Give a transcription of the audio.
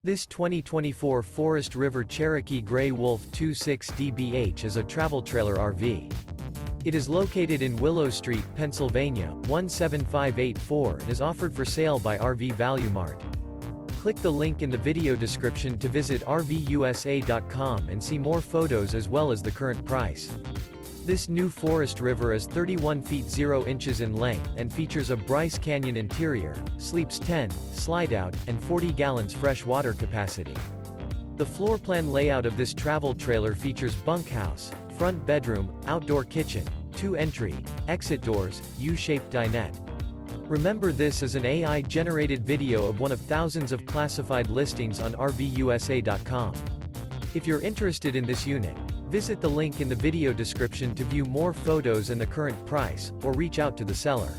This 2024 Forest River Cherokee Grey Wolf 26DBH is a travel trailer RV. It is located in Willow Street, Pennsylvania, 17584 and is offered for sale by RV Value Mart. Click the link in the video description to visit RVUSA.com and see more photos as well as the current price. This new Forest River is 31 feet 0 inches in length and features a BRYCE CANYON interior, sleeps 10, Slideout, and 40 gallons fresh water capacity. The floor plan layout of this travel trailer features bunkhouse, front bedroom, outdoor kitchen, 2 entry, exit doors, U-shaped dinette. Remember, this is an AI-generated video of one of thousands of classified listings on RVUSA.com. If you're interested in this unit, visit the link in the video description to view more photos and the current price, or reach out to the seller.